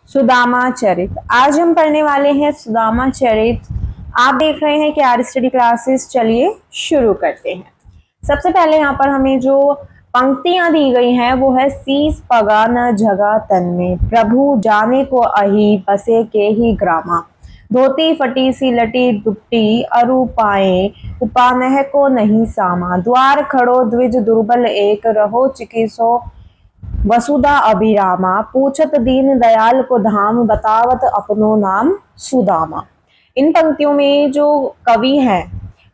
सुदामा चरित। आज हम पढ़ने वाले हैं सुदामा चरित। आप देख रहे हैं कि आर स्टडी क्लासेस। चलिए शुरू करते हैं। सबसे पहले यहाँ पर हमें जो पंक्तियां दी गई हैं वो है शीस पगा न जगा तन में, प्रभु जाने को अही बसे के ही ग्रामा, धोती फटी सी लटी दुपटी अरु पाए, उपानह को नहीं सामा, द्वार खड़ो द्विज दुर्बल एक, रहो चिकित्सो वसुधा अभिरामा, पूछत दीन दयाल को धाम, बतावत अपनो नाम सुदामा। इन पंक्तियों में जो कवि हैं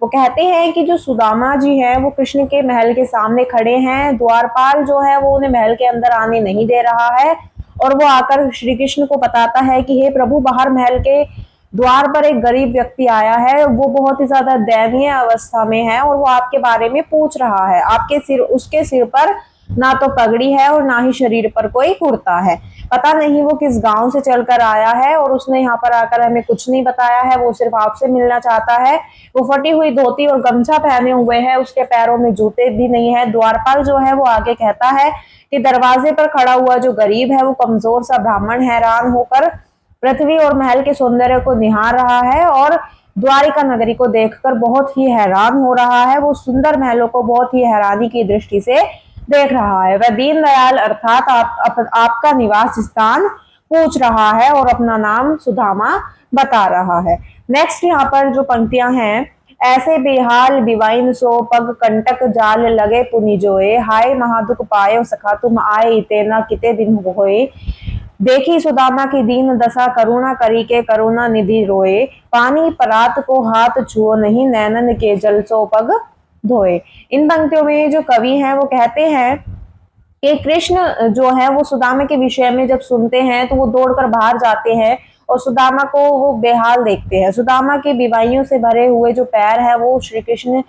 वो कहते हैं कि जो सुदामा जी हैं वो कृष्ण के महल के सामने खड़े हैं। द्वारपाल जो है वो उन्हें महल के अंदर आने नहीं दे रहा है और वो आकर श्री कृष्ण को बताता है कि हे प्रभु, बाहर महल के द्वार पर एक गरीब व्यक्ति आया है, वो बहुत ही ज्यादा दयनीय अवस्था में है और वो आपके बारे में पूछ रहा है। आपके सिर, उसके सिर पर ना तो पगड़ी है और ना ही शरीर पर कोई कुर्ता है। पता नहीं वो किस गांव से चलकर आया है और उसने यहाँ पर आकर हमें कुछ नहीं बताया है, वो सिर्फ आपसे मिलना चाहता है। वो फटी हुई धोती और गमछा पहने हुए है, उसके पैरों में जूते भी नहीं है। द्वारपाल जो है वो आगे कहता है कि दरवाजे पर खड़ा हुआ जो गरीब है वो कमजोर सा ब्राह्मण हैरान होकर पृथ्वी और महल के सौंदर्य को निहार रहा है और द्वारिका नगरी को देखकर बहुत ही हैरान हो रहा है। वो सुंदर महलों को बहुत ही हैरानी की दृष्टि से देख रहा है। वह दीनदयाल अर्थात आपका निवास स्थान पूछ रहा है और अपना नाम सुदामा बता रहा है। नेक्स्ट यहाँ पर जो पंक्तियां हैं, ऐसे बेहाल बिवाइन सो पग कंटक जाल लगे पुनि जोए, हाय महादुख पायो सखा तुम आए इतेना किते दिन होए, देखी सुदामा की दीन दशा करुणा करी के करुणा निधि रोए, पानी परात को हाथ छुओ नहीं नैनन के जल सो पग धोए। इन पंक्तियों में जो कवि हैं वो कहते हैं कि कृष्ण जो है वो सुदामा के विषय में जब सुनते हैं तो वो दौड़कर बाहर जाते हैं और सुदामा को वो बेहाल देखते हैं। सुदामा के बीमारियों से भरे हुए जो पैर है वो श्री कृष्ण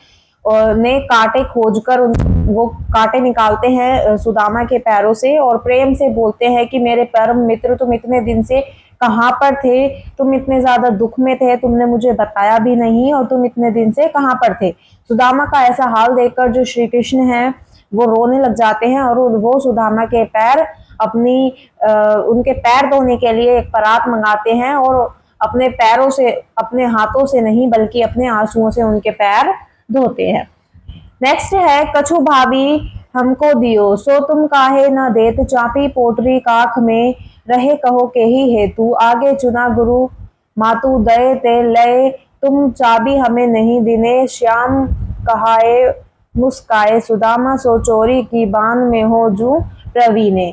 ने कांटे खोजकर वो कांटे निकालते हैं सुदामा के पैरों से और प्रेम से बोलते हैं कि मेरे परम मित्र, तुम इतने दिन से कहाँ पर थे, तुम इतने ज्यादा दुख में थे, तुमने मुझे बताया भी नहीं और तुम इतने दिन से कहाँ पर थे। सुदामा का ऐसा हाल देखकर जो श्री कृष्ण है वो रोने लग जाते हैं और वो सुदामा के पैर उनके पैर धोने के लिए एक परात मंगाते हैं और अपने पैरों से, अपने हाथों से नहीं बल्कि अपने आंसुओं से उनके पैर धोते हैं। नेक्स्ट है, कछु भाभी हमको दियो सो तुम काहे न देत, चापी पोटरी काख में रहे कहो के ही हेतु, आगे चुना गुरु मातु दये ते लय, तुम चाबी हमें नहीं दिने, श्याम कहाए मुस्काए, सुदामा सो चोरी की बान में हो जू प्रवीणे,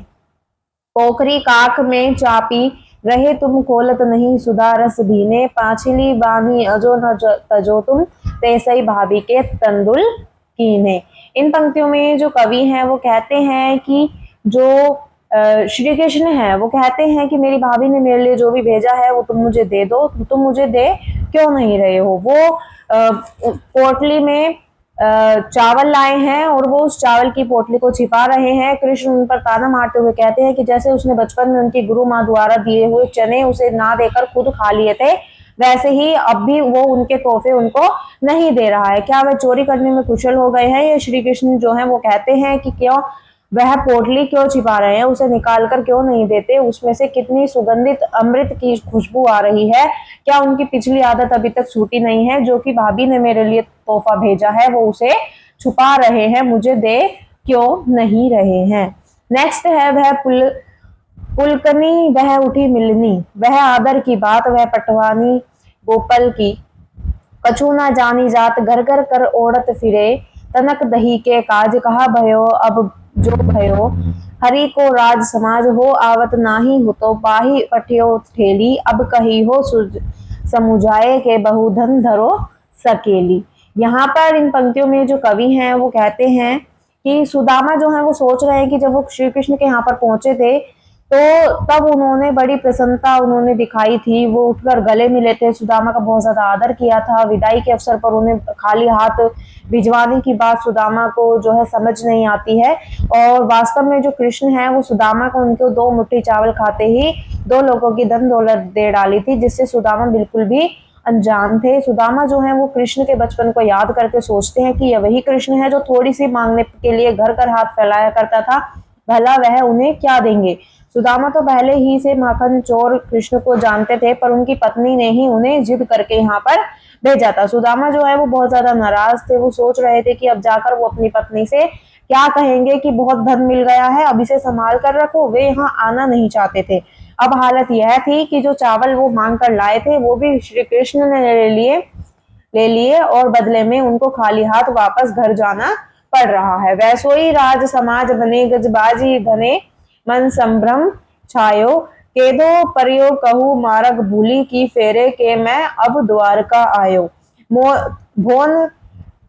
पोखरी काख में चापी रहे तुम खोलत नहीं, सुधा रस भीने, पाछिली बानी अजो न तजो तुम, तेसई भाभी के तंदुल कीने। इन पंक्तियों में जो कवि हैं वो कहते हैं कि जो श्री कृष्ण है वो कहते हैं कि मेरी भाभी ने मेरे लिए जो भी भेजा है वो तुम मुझे दे दो, तुम मुझे दे क्यों नहीं रहे हो। वो पोटली में चावल लाए हैं और वो उस चावल की पोटली को छिपा रहे हैं। कृष्ण उन पर ताना मारते हुए कहते हैं कि जैसे उसने बचपन में उनकी गुरु माँ द्वारा दिए हुए चने उसे ना देकर खुद खा लिए थे, वैसे ही अब भी वो उनके तोहफे उनको नहीं दे रहा है। क्या वह चोरी करने में कुशल हो गए हैं? ये श्री कृष्ण जो है वो कहते हैं कि क्यों वह पोटली क्यों छिपा रहे हैं, उसे निकाल कर क्यों नहीं देते, उसमें से कितनी सुगंधित अमृत की खुशबू आ रही है। क्या उनकी पिछली आदत अभी तक छूटी नहीं है? जो कि भाभी ने मेरे लिए तोहफा भेजा है वो उसे छुपा रहे हैं, मुझे दे क्यों नहीं रहे हैं। नेक्स्ट है, वह पुलकनी वह उठी मिलनी, वह आदर की बात वह पटवानी गोपल की, कछु ना जानी जात घर घर कर ओढ़त फिरे, तनक दही के काज कहा भयो अब जो भयो, हरि को राज समाज हो आवत नाही हो तो पाही पठियो ठेली, अब कही हो समुझाए के बहुधन धरो सकेली। यहाँ पर इन पंक्तियों में जो कवि हैं वो कहते हैं कि सुदामा जो है वो सोच रहे हैं कि जब वो श्री कृष्ण के यहाँ पर पहुंचे थे तो तब उन्होंने बड़ी प्रसन्नता उन्होंने दिखाई थी, वो उठकर गले मिले थे, सुदामा का बहुत ज्यादा आदर किया था। विदाई के अवसर पर उन्हें खाली हाथ भिजवाने की बात सुदामा को जो है समझ नहीं आती है और वास्तव में जो कृष्ण है वो सुदामा को उनको 2 मुट्ठी चावल खाते ही 2 लोगों की धन दौलत दे डाली थी, जिससे सुदामा बिल्कुल भी अनजान थे। सुदामा जो है वो कृष्ण के बचपन को याद करके सोचते हैं कि यह वही कृष्ण है जो थोड़ी सी मांगने के लिए घर घर हाथ फैलाया करता था, भला वह उन्हें क्या देंगे। सुदामा तो पहले ही से माखन चोर कृष्ण को जानते थे, पर उनकी पत्नी ने ही उन्हें जिद करके यहाँ पर भेजा था। सुदामा जो है वो बहुत ज्यादा नाराज थे। वो सोच रहे थे कि अब जाकर वो अपनी पत्नी से क्या कहेंगे कि बहुत धन मिल गया है, अब इसे संभाल कर रखो। वे यहाँ आना नहीं चाहते थे। अब हालत यह थी कि जो चावल वो मांग कर लाए थे वो भी श्री कृष्ण ने ले लिए और बदले में उनको खाली हाथ वापस घर जाना पड़ रहा है। वैसोई राज समाज बने गजबाजी घने, मन संभ्रम छायो, केदो परियो कहू मारग भूली की फेरे के मैं अब द्वारका आयो। भोन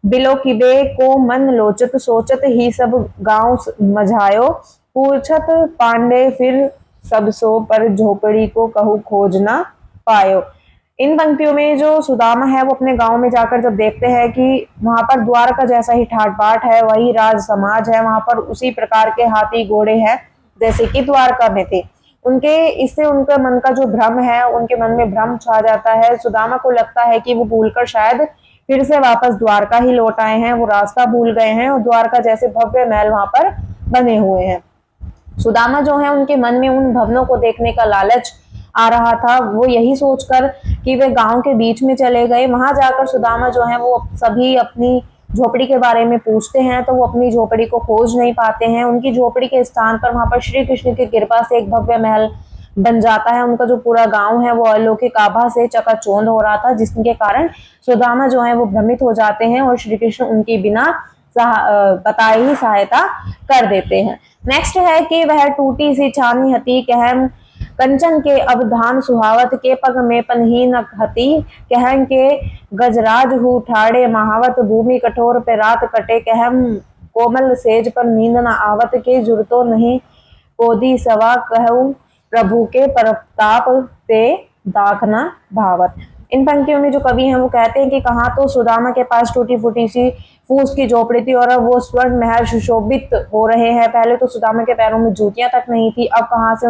बिलो किबे को मन लोचत, सोचत ही सब गांव मझायो, पूछत पांडे फिर सब सो पर झोपड़ी को कहू खोज ना पायो। इन पंक्तियों में जो सुदामा है वो अपने गांव में जाकर जब देखते हैं कि वहां पर द्वारका जैसा ही ठाट बाट है, वही राज समाज है, वहां पर उसी प्रकार के हाथी घोड़े हैं जैसे कि द्वारका में थे, उनके इससे उनका मन का जो भ्रम है, उनके मन में भ्रम छा जाता है। सुदामा को लगता है कि वो भूलकर शायद फिर से वापस द्वारका ही लौट आए हैं, वो रास्ता भूल गए हैं और द्वारका जैसे भव्य महल वहां पर बने हुए हैं। सुदामा जो है उनके मन में उन भवनों को देखने का लालच आ रहा था। वो यही सोचकर कि वे गांव के बीच में चले गए। वहां जाकर सुदामा जो है वो सभी अपनी झोपड़ी के बारे में पूछते हैं तो वो अपनी झोपड़ी को खोज नहीं पाते हैं। उनकी झोपड़ी के स्थान पर वहां पर श्री कृष्ण की कृपा से एक भव्य महल बन जाता है। उनका जो पूरा गांव है वो अलौकिक आभा से चकाचौंध हो रहा था, जिसके कारण सुदामा जो है वो भ्रमित हो जाते हैं और श्री कृष्ण उनकी बिना बताए ही सहायता कर देते हैं। नेक्स्ट है कि वह टूटी सी छानी हती कहम कंचन के अवधान सुहावत, के पग में पनहीन हती कहम के गजराज हु ठाड़े महावत, भूमि कठोर पे रात कटे कहम कोमल सेज पर नींद न आवत, के जुरतो नहीं कोदी सवा कहूं प्रभु के प्रताप ते दाखना भावत। इन पंक्तियों में जो कवि हैं वो कहते हैं कि कहाँ तो सुदामा के पास टूटी फूटी सी फूस की झोपड़ी थी और अब वो स्वर्ण महल सुशोभित हो रहे हैं। पहले तो सुदामा के पैरों में जूतियां तक नहीं थी, अब कहाँ से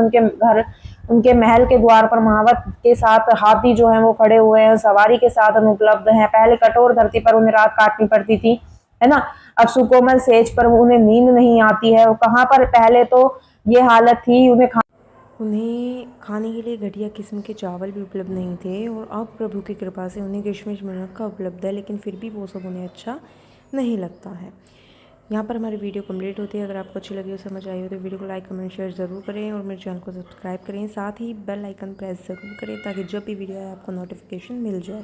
उनके महल के द्वार पर महावत के साथ हाथी जो है वो खड़े हुए हैं, सवारी के साधन उपलब्ध हैं। पहले कठोर धरती पर उन्हें रात काटनी पड़ती थी, है ना। अब सुकोमल सेज पर उन्हें नींद नहीं आती है। कहाँ पर पहले तो ये हालत थी, उन्हें खाने के लिए घटिया किस्म के चावल भी उपलब्ध नहीं थे और अब प्रभु की कृपा से उन्हें किशमिश मुनक्का उपलब्ध है, लेकिन फिर भी वो सब उन्हें अच्छा नहीं लगता है। यहाँ पर हमारी वीडियो कंप्लीट होती है। अगर आपको अच्छी लगी हो, समझ आई हो तो वीडियो को लाइक कमेंट शेयर ज़रूर करें और मेरे चैनल को सब्सक्राइब करें। साथ ही बेल आइकन प्रेस ज़रूर करें ताकि जब भी वीडियो आए आपको नोटिफिकेशन मिल जाए।